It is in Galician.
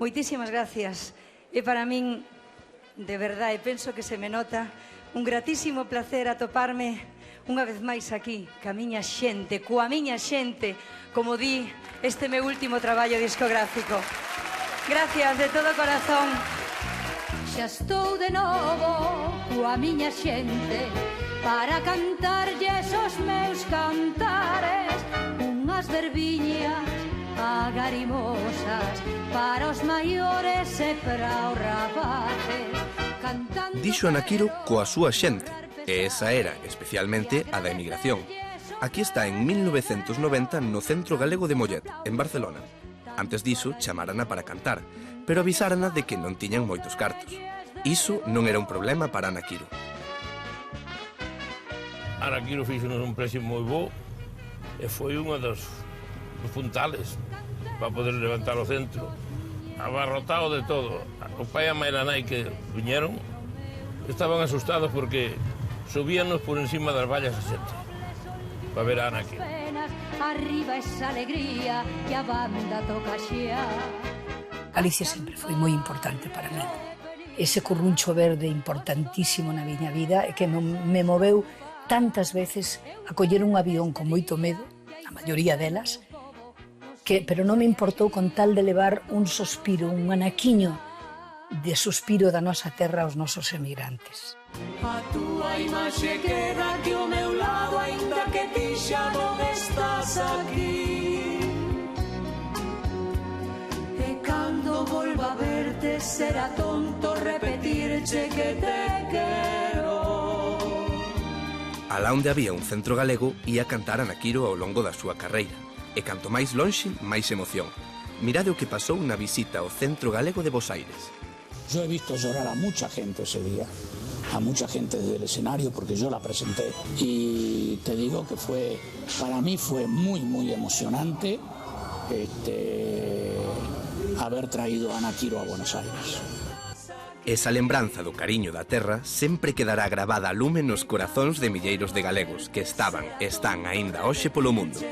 Moitísimas gracias. E para min, de verdade, penso que se me nota un gratísimo placer atoparme unha vez máis aquí, ca miña xente, coa miña xente, como di este meu último traballo discográfico. Gracias de todo corazón. Xa estou de novo coa miña xente para cantarlles os meus cantares, unhas verbiñas agarimosas para os maiores e para os rapaces. Dixo Anaquiro coa súa xente, e esa era especialmente a da emigración. Aquí está en 1990 no Centro Galego de Mollet, en Barcelona. Antes diso, chamarana para cantar, pero avisárana de que non tiñan moitos cartos. Iso non era un problema para Anaquiro. Anaquiro fixonos un préstamo moi bo e foi unha dos puntales para poder levantar o centro. Abarrotado de todo. O pai e a mãe e a nai que viñeron estaban asustados porque subíanos por encima das vallas a xente para ver a Anaquiro. Arriba esa alegría que a banda toca xa. Galicia sempre foi moi importante para mí. Ese curruncho verde importantísimo na miña vida e que me moveu tantas veces a coller un avión con moito medo, a maioría delas, pero non me importou con tal de levar un suspiro, un anaquiño de suspiro da nosa terra aos nosos emigrantes. A túa imaxe queda aquí ao meu lado, aínda que ti xa non estás aquí. E cando volva a verte será tonto repetirche que te quero. Alá onde había un centro galego ia cantar Anaquiro ao longo da súa carreira. E canto máis lonxe, máis emoción. Mirade o que pasou na visita ao Centro Galego de Bos Aires. Yo he visto llorar a mucha gente ese día, a mucha gente desde el escenario porque yo la presenté. Y te digo que para mí fue muy, muy emocionante haber traído a Anaquiro a Buenos Aires. Esa lembranza do cariño da terra sempre quedará gravada a lume nos corazóns de milleiros de galegos que estaban e están aínda hoxe polo mundo.